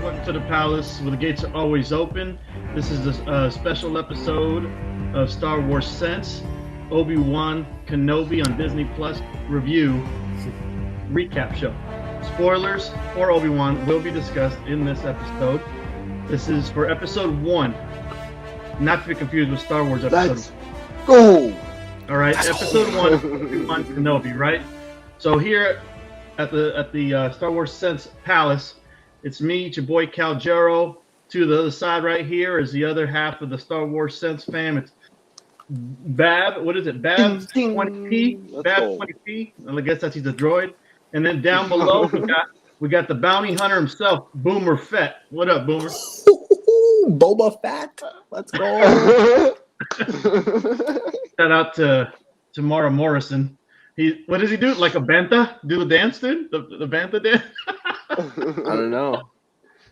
Welcome to the palace where the gates are always open. This is a special episode of Star Wars Sense, Obi-Wan Kenobi on Disney Plus review recap show. Spoilers for Obi-Wan will be discussed in this episode. This is for episode 1, not to be confused with Star Wars episode. Let's go! All right, episode 1, Obi-Wan Kenobi, right? So here at the Star Wars Sense Palace, it's me, your boy Caljero. To the other side right here is the other half of the Star Wars Sense fam. It's Bab. What is it? Bab 20p. Bab 20p. I guess that's he's a droid. And then down below we got the bounty hunter himself, Boomer Fett. What up, Boomer? Boba Fett. Let's go. Shout out to Mara Morrison. What does he do? Like a bantha? Do the dance, dude? The bantha dance? I don't know.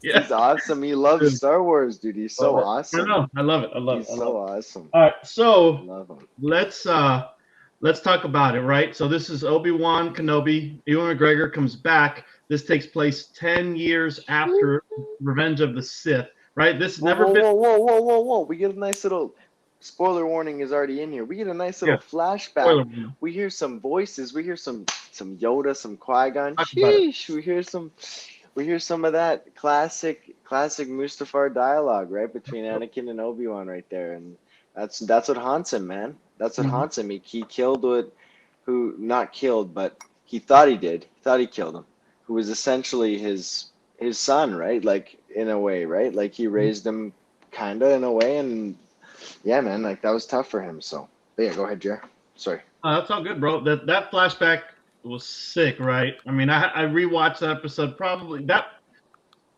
Yeah. He's awesome. He loves Star Wars, dude. He's so awesome. I know. I love it. He's so awesome. All right, so Love him. let's talk about it, right? So this is Obi-Wan Kenobi. Ewan McGregor comes back. This takes place 10 years after Revenge of the Sith, right? This has never been. Whoa. We get a nice little spoiler warning is already in here. We get a nice little flashback. We hear some voices. We hear some Yoda, some Qui-Gon. Sheesh. We hear some of that classic Mustafar dialogue, right, between Anakin and Obi-Wan right there, and that's what haunts him, man. That's what haunts him. He killed not killed, but he thought he did. He thought he killed him. Who was essentially his son, right? Like in a way, right? Like he raised him kinda in a way, and yeah, man, like that was tough for him. So, but yeah, go ahead, Jer. Sorry. That's all good, bro. That flashback was sick, right? I mean, I rewatched that episode probably the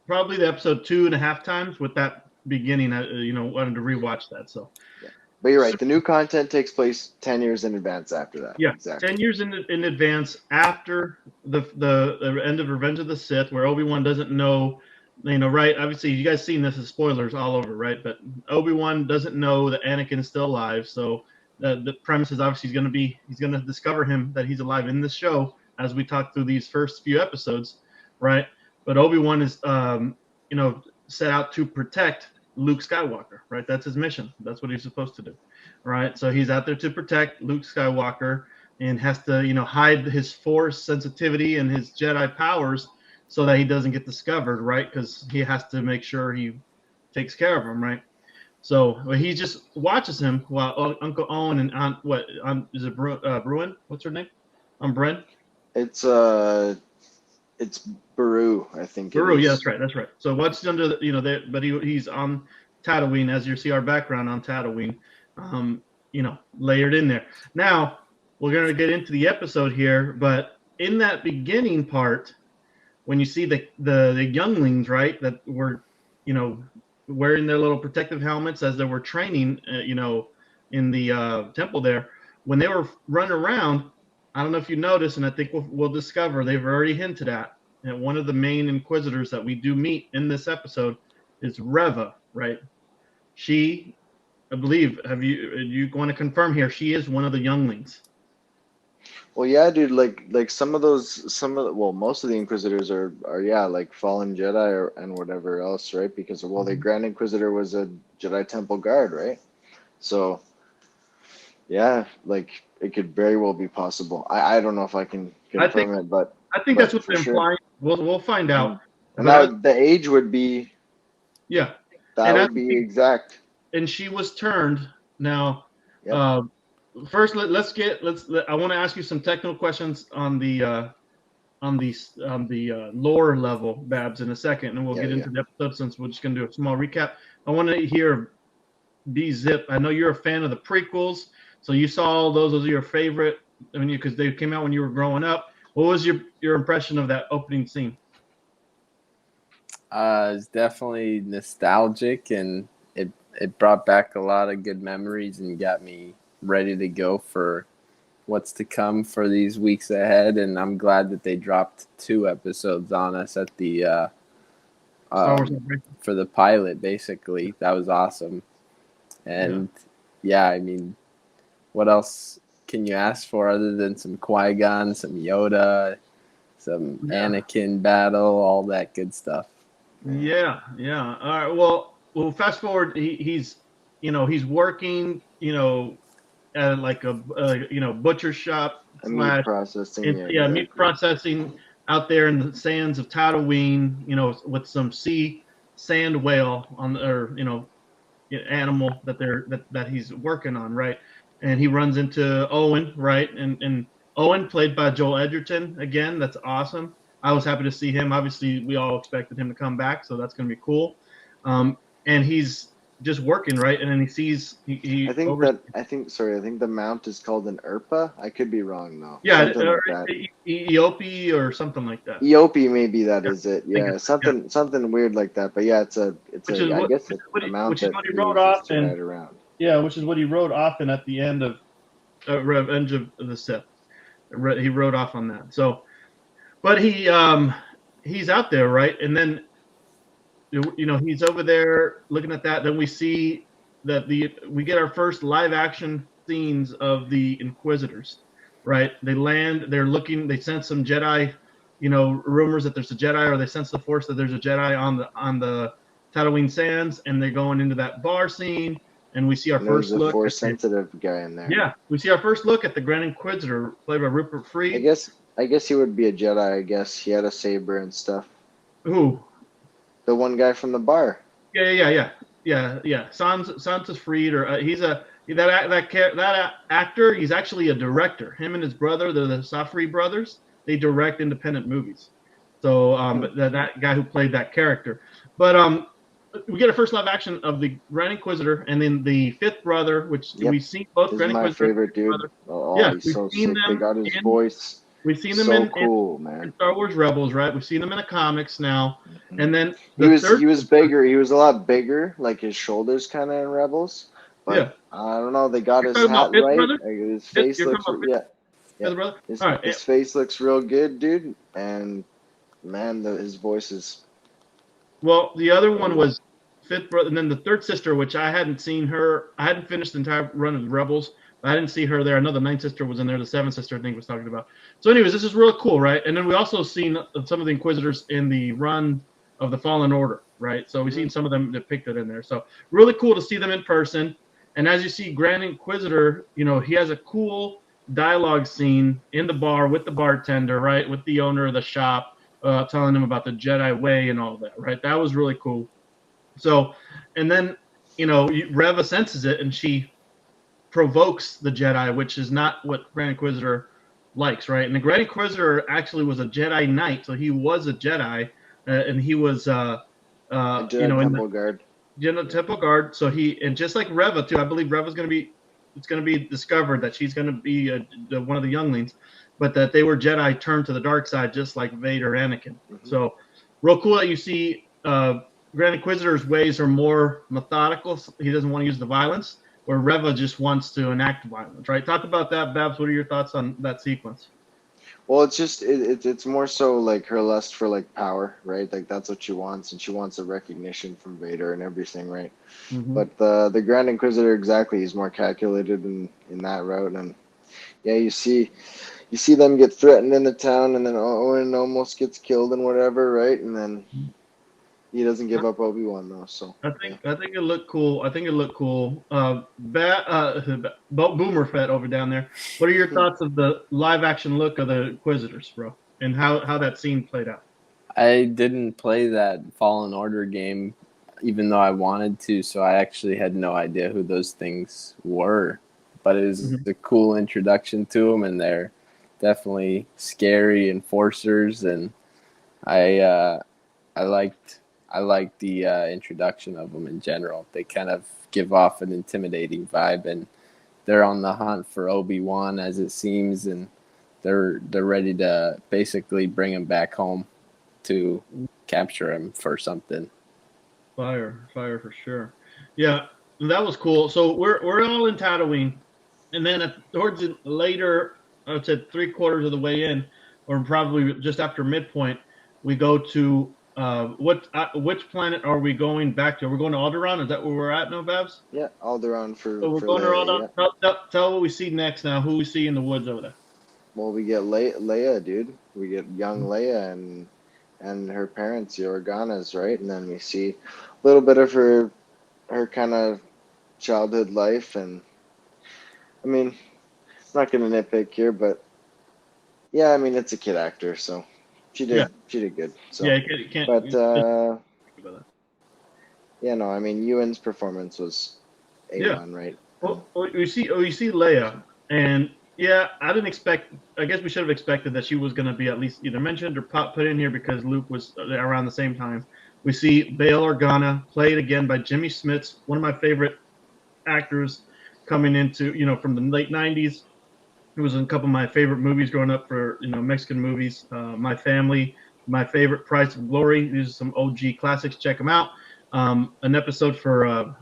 episode 2.5 times with that beginning. Wanted to rewatch that. So, yeah. But you're right. The new content takes place 10 years in advance after that. Yeah, exactly. 10 years in advance after the end of Revenge of the Sith, where Obi-Wan doesn't know. Right? Obviously, you guys seen this as spoilers all over, right? But Obi-Wan doesn't know that Anakin is still alive, so. The premise is obviously he's going to discover that he's alive in this show as we talk through these first few episodes, right? But Obi-Wan is, set out to protect Luke Skywalker, right? That's his mission. That's what he's supposed to do, right? So he's out there to protect Luke Skywalker and has to, hide his Force sensitivity and his Jedi powers so that he doesn't get discovered, right? Because he has to make sure he takes care of him, right? So he just watches him while Uncle Owen and is it Bruin? What's her name? Bren? It's Baru, I think. Baru, yeah, that's right. So what's under but he's on Tatooine, as you see our background on Tatooine, layered in there. Now we're gonna get into the episode here, but in that beginning part, when you see the younglings, right, that were, wearing their little protective helmets as they were training, in the temple there. When they were running around, I don't know if you noticed, and I think we'll discover they've already hinted at. And one of the main inquisitors that we do meet in this episode is Reva, right? She, I believe, you want to confirm here? She is one of the younglings. Well, yeah, dude. Like most of the Inquisitors are like fallen Jedi and whatever else, right? Because the Grand Inquisitor was a Jedi Temple guard, right? So, yeah, like it could very well be possible. I don't know if I can confirm it, but I think that's what they're implying. We'll find out. And the age would be. Yeah. That would be exact. And she was turned now. Yep. First, I want to ask you some technical questions on the lore level, Babs, in a second, and we'll get into the episode since we're just going to do a small recap. I want to hear B-Zip. I know you're a fan of the prequels, so you saw all those. Those are your favorite. I mean, because they came out when you were growing up. What was your impression of that opening scene? It's definitely nostalgic, and it brought back a lot of good memories and got me ready to go for what's to come for these weeks ahead, and I'm glad that they dropped 2 episodes on us at the for the pilot. Basically, that was awesome. And I mean, what else can you ask for other than some Qui-Gon, some Yoda, some Anakin battle, all that good stuff? Yeah, yeah. All right. Well. Fast forward. He's, he's working, at like a butcher shop A meat slash, processing, yeah, yeah, meat exactly. processing out there in the sands of Tatooine. With some sea sand whale on, or animal that he's working on, right? And he runs into Owen, right? And Owen, played by Joel Edgerton, again. That's awesome. I was happy to see him. Obviously, we all expected him to come back, so that's going to be cool. And he's just working, right? And then he sees he over. I think the mount is called an Urpa. I could be wrong though. Yeah, Something like that. Eope or something like that. Eope, maybe that Yeah, is it. I think Yeah, it's, yeah. something weird like that. But yeah, it's Which is I what guess a mount which is that what he he wrote uses off, to and ride around. yeah, which is what he wrote off, and at the end of Revenge of the Sith, he wrote off on that. So, but he's out there, right? And then he's over there looking at that. Then we see that we get our first live action scenes of the Inquisitors, right? They land. They're looking. They sense some Jedi, rumors that there's a Jedi, or they sense the Force that there's a Jedi on the Tatooine sands, and they're going into that bar scene. And we see our And there's first a look force sensitive guy in there. yeah, we see our first look at the Grand Inquisitor, played by Rupert Fried. I guess he would be a Jedi. I guess he had a saber and stuff. Who? The one guy from the bar. Yeah. Santos Fried, or that actor. He's actually a director. Him and his brother, the Safri brothers, they direct independent movies. So that guy who played that character, but we get a first live action of the Grand Inquisitor, and then the fifth brother, which we've seen both This Grand is my Inquisitor. favorite dude. Oh, Yeah, he's so sick. They got his voice. We've seen them so cool, man. in Star Wars Rebels, right? We've seen them in the comics now, and then he was bigger. He was a lot bigger, like his shoulders kind of in Rebels. But yeah. I don't know. They got his hat right. His face looks his face looks real good, dude. And man, his voice is. Well, the other one was fifth brother, and then the third sister, which I hadn't seen her. I hadn't finished the entire run of Rebels. I didn't see her there. I know the ninth sister was in there. The seventh sister, I think, was talking about. So, anyways, this is really cool, right? And then we also seen some of the Inquisitors in the run of the Fallen Order, right? So we've seen some of them depicted in there. So really cool to see them in person. And as you see, Grand Inquisitor, he has a cool dialogue scene in the bar with the bartender, right? With the owner of the shop, telling him about the Jedi way and all that, right? That was really cool. So, and then, Reva senses it, and she provokes the Jedi, which is not what Grand Inquisitor likes, right? And the Grand Inquisitor actually was a Jedi Knight, so he was a Jedi, and he was, Temple Guard. Temple Guard. So and just like Reva too, I believe Reva's it's going to be discovered that she's going to be one of the younglings, but that they were Jedi turned to the dark side, just like Vader, Anakin. So, real cool that you see Grand Inquisitor's ways are more methodical. He doesn't want to use the violence, where Reva just wants to enact violence, right? Talk about that, Babs. What are your thoughts on that sequence? Well, it's just it's more so like her lust for like power, right? Like that's what she wants, and she wants a recognition from Vader and everything, right? But the Grand Inquisitor, exactly, he's more calculated in that route, and yeah, you see them get threatened in the town, and then Owen almost gets killed and whatever, right? And then he doesn't give up Obi-Wan though, so I think it looked cool. Boomer Fett over down there. What are your thoughts of the live action look of the Inquisitors, bro, and how that scene played out? I didn't play that Fallen Order game, even though I wanted to, so I actually had no idea who those things were. But it was a cool introduction to them, and they're definitely scary enforcers, and I liked the introduction of them in general. They kind of give off an intimidating vibe, and they're on the hunt for Obi-Wan, as it seems, and they're ready to basically bring him back home to capture him for something. Fire for sure. Yeah, that was cool. So we're all in Tatooine, and then towards the later, I would say 3/4 of the way in, or probably just after midpoint, we go to which planet are we going back to? We're going to Alderaan. Is that where we're at now, Babs? Yeah, Alderaan for. So we're going to Alderaan. Yeah. Tell what we see next now. Who we see in the woods over there? Well, we get Leia, dude. We get young Leia, and and her parents, the Organas, right? And then we see a little bit of her kind of childhood life, and I mean, I'm not gonna nitpick here, but yeah, I mean, it's a kid actor, so she did good. So, Yeah, you can't. but Think about that. yeah, no, I mean, Ewan's performance was Yeah. A1, right? Well, you see Leia, and yeah, I didn't expect. I guess we should have expected that she was going to be at least either mentioned or put in here because Luke was around the same time. We see Bail Organa played again by Jimmy Smits, one of my favorite actors coming into from the late '90s. He was in a couple of my favorite movies growing up for Mexican movies. My Family, my favorite, Price of Glory. These are some OG classics. Check them out. An episode for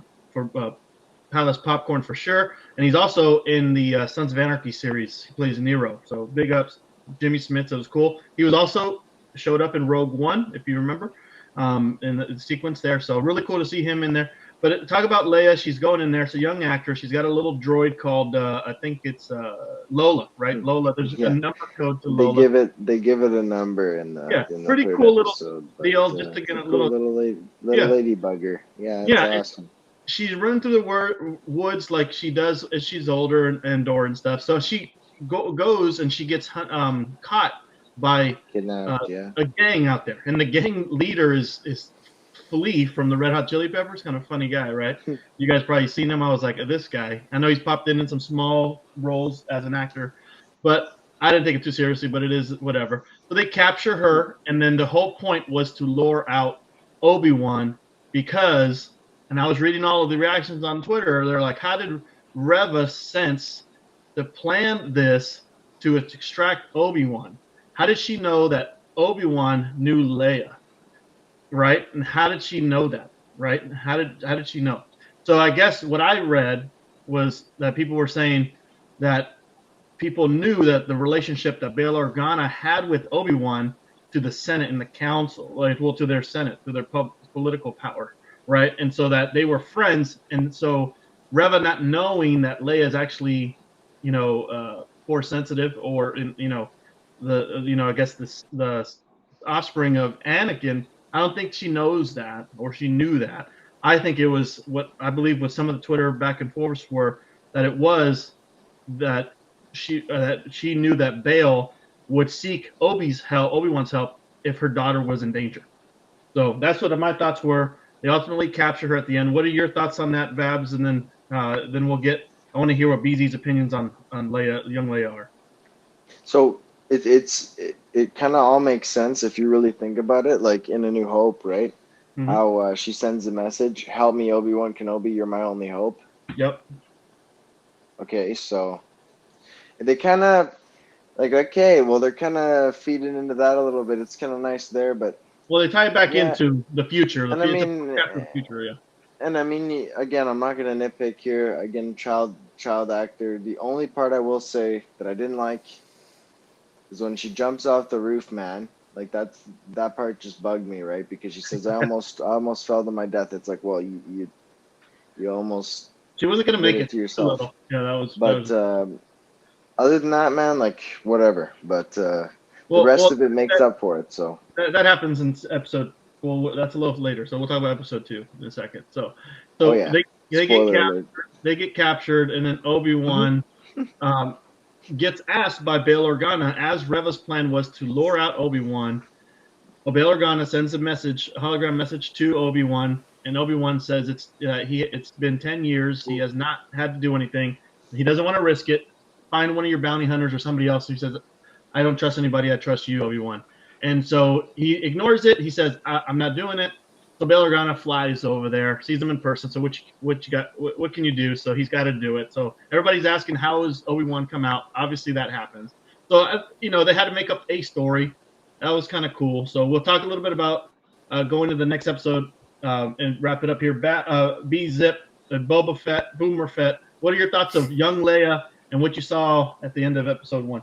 Palace Popcorn for sure. And he's also in the Sons of Anarchy series. He plays Nero. So big ups, Jimmy Smith. It was cool. He was also showed up in Rogue One, if you remember, in the sequence there. So really cool to see him in there. But talk about Leia. She's going in there. It's a young actress. She's got a little droid called, I think it's Lola, right? Lola. There's a number code to Lola. They give it a number in the pretty third cool episode, little deal just to get a cool little ladybugger. Yeah, it's awesome. She's running through the woods like she does as she's older and stuff. So she goes and she gets caught by a gang out there, and the gang leader is Flea from the Red Hot Chili Peppers. Kind of funny guy, right? You guys probably seen him. I was like, this guy. I know he's popped in some small roles as an actor, but I didn't take it too seriously. But it is whatever. So they capture her, and then the whole point was to lure out Obi-Wan because. And I was reading all of the reactions on Twitter. They're like, how did Reva sense to plan this to extract Obi-Wan? How did she know that Obi-Wan knew Leia? Right? And how did she know that? Right? And how did she know? So I guess what I read was that people were saying that people knew that the relationship that Bail Organa had with Obi-Wan to the Senate and the Council, to their Senate, to their political power. Right, and so that they were friends, and so Reva not knowing that Leia is actually, force sensitive, or I guess the offspring of Anakin. I don't think she knows that, or she knew that. I think it was what I believe was some of the Twitter back and forths were that it was that she knew that Bail would seek Obi-Wan's help if her daughter was in danger. So that's what my thoughts were. They ultimately capture her at the end. What are your thoughts on that, Babs? And then we'll get. I want to hear what BZ's opinions on Leia, young Leia, are. So it kind of all makes sense if you really think about it. Like in A New Hope, right? Mm-hmm. How she sends a message: "Help me, Obi-Wan Kenobi. You're my only hope." Yep. Okay, so they kind of they're kind of feeding into that a little bit. It's kind of nice there, but. Well, they tie it back into the future. And the future, yeah. And I mean, again, I'm not gonna nitpick here. Again, child actor. The only part I will say that I didn't like is when she jumps off the roof, man. Like that part just bugged me, right? Because she says, "I almost fell to my death." It's like, well, you almost. She wasn't gonna make it to yourself. Yeah, that was. But other than that, man, like whatever. But. The rest of it makes up for it. So that happens in episode. Well, that's a little later. So we'll talk about episode 2 in a second. So they get captured, and then Obi-Wan gets asked by Bail Organa, as Reva's plan was to lure out Obi-Wan. Bail Organa sends a hologram message to Obi-Wan, and Obi-Wan says it's been 10 years. He has not had to do anything. He doesn't want to risk it. Find one of your bounty hunters or somebody else who says, I don't trust anybody. I trust you, Obi-Wan. And so he ignores it. He says, I'm not doing it. So Bail Organa flies over there, sees him in person. So what can you do? So he's got to do it. So everybody's asking, how is Obi-Wan come out? Obviously that happens. So, they had to make up a story. That was kind of cool. So we'll talk a little bit about going to the next episode and wrap it up here. B-Zip, Boba Fett, Boomer Fett. What are your thoughts of young Leia and what you saw at the end of episode 1?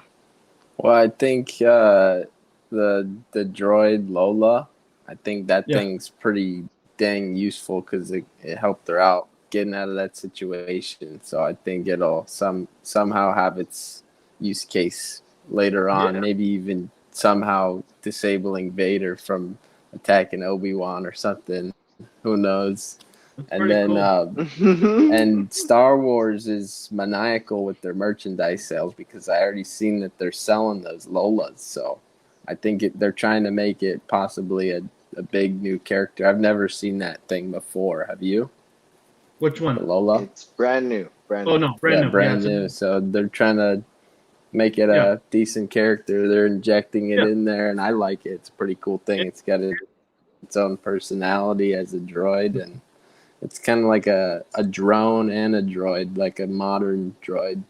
Well, I think the droid Lola, I think that thing's pretty dang useful because it helped her out getting out of that situation. So I think it'll somehow have its use case later on, maybe even somehow disabling Vader from attacking Obi-Wan or something. Who knows? That's And pretty then cool. and Star Wars is maniacal with their merchandise sales because I already seen that they're selling those Lolas. So I think they're trying to make it possibly a big new character. I've never seen that thing before. Have you? Which one? The Lola? It's brand new. Oh no, brand new. Brand new. So they're trying to make it a decent character. They're injecting it in there, and I like it. It's a pretty cool thing. It's got its own personality as a droid, and it's kind of like a drone and a droid, like a modern droid.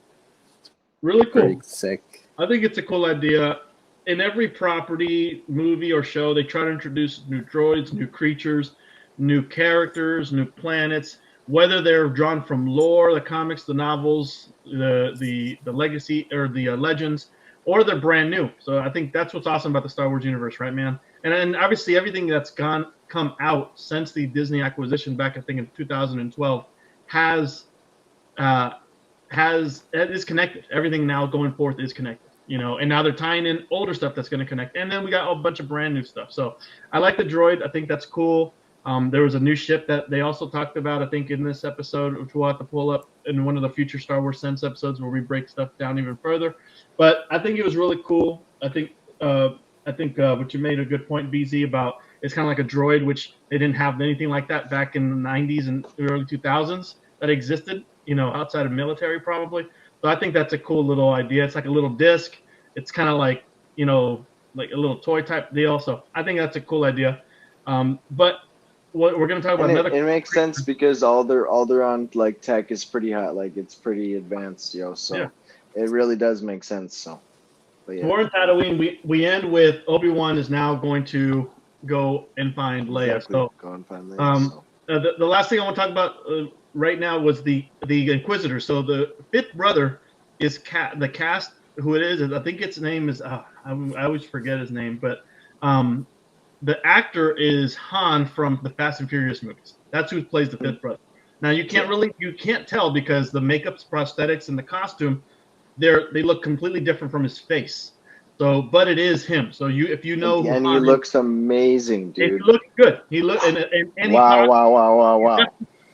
Really cool. Pretty sick. I think it's a cool idea. In every property, movie, or show, they try to introduce new droids, new creatures, new characters, new planets, whether they're drawn from lore, the comics, the novels, the legacy, or the legends, or they're brand new. So I think that's what's awesome about the Star Wars universe, right, man? And obviously everything that's come out since the Disney acquisition back, I think, in 2012 is connected. Everything now going forth is connected. And now they're tying in older stuff that's going to connect. And then we got a bunch of brand new stuff. So I like the droid. I think that's cool. There was a new ship that they also talked about, I think, in this episode, which we'll have to pull up in one of the future Star Wars Sense episodes where we break stuff down even further. But I think it was really cool. I think what you made a good point, BZ, about it's kind of like a droid, which they didn't have anything like that back in the 90s and early 2000s that existed, outside of military probably. So I think that's a cool little idea. It's like a little disc. It's kind of like, like a little toy type deal. So I think that's a cool idea. But what we're going to talk about it makes sense because all they're on like tech is pretty hot. Like it's pretty advanced, So it really does make sense. So we're in Tatooine. We end with Obi-Wan is now going to go and find Leia. Exactly. So go and find Leia. The last thing I want to talk about right now was the Inquisitor. So the fifth brother is the cast. Who it is? I think its name is. I always forget his name, but the actor is Han from the Fast and Furious movies. That's who plays the fifth brother. Now you can't tell because the makeups, prosthetics, and the costume, they look completely different from his face. So, but it is him. So if you know, and he looks amazing, dude. He looks good. He look and wow.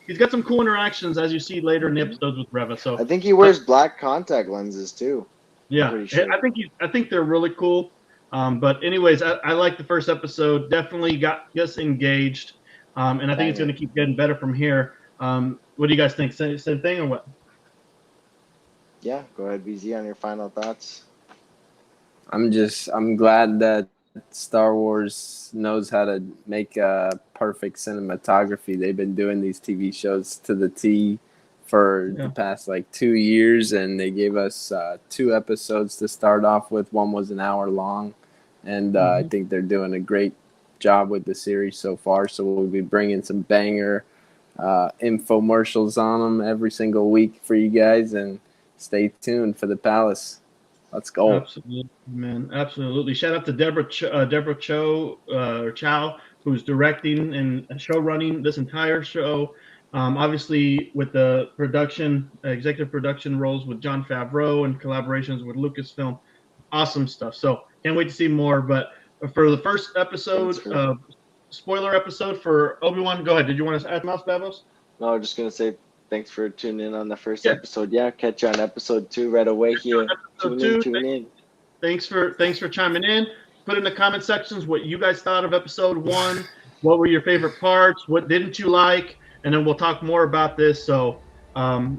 He's got some cool interactions as you see later in the episodes with Reva. So I think he wears black contact lenses too. Yeah, sure. I think they're really cool. But anyways, I like the first episode. Definitely got us engaged, and I think it's going to keep getting better from here. What do you guys think? Same thing or what? Yeah, go ahead, BZ, on your final thoughts. I'm glad that Star Wars knows how to make perfect cinematography. They've been doing these TV shows to the T for the past 2 years, and they gave us 2 episodes to start off with. One was an hour long, and I think they're doing a great job with the series so far. So we'll be bringing some banger infomercials on them every single week for you guys, and stay tuned for the Palace. Let's go. Absolutely, man. Absolutely. Shout out to Deborah Chow, who's directing and show running this entire show. Obviously, with the executive production roles with Jon Favreau and collaborations with Lucasfilm. Awesome stuff. So can't wait to see more. But for the first episode, spoiler episode for Obi-Wan, go ahead. Did you want to add mouse, Babos? No, I was just going to say thanks for tuning in on the first episode. Yeah, catch you on episode 2 right away here. Tune in. Thanks for chiming in. Put in the comment sections what you guys thought of episode 1. What were your favorite parts? What didn't you like? And then we'll talk more about this. So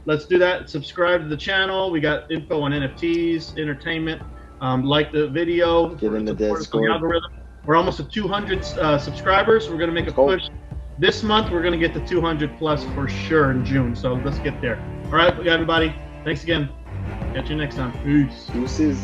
let's do that. Subscribe to the channel. We got info on NFTs, entertainment. Like the video. Get in the Discord. Algorithm. We're almost at 200 subscribers. We're going to make a push. This month, we're going to get to 200 plus for sure in June. So let's get there. All right, everybody. Thanks again. Catch you next time. Peace. Deuces.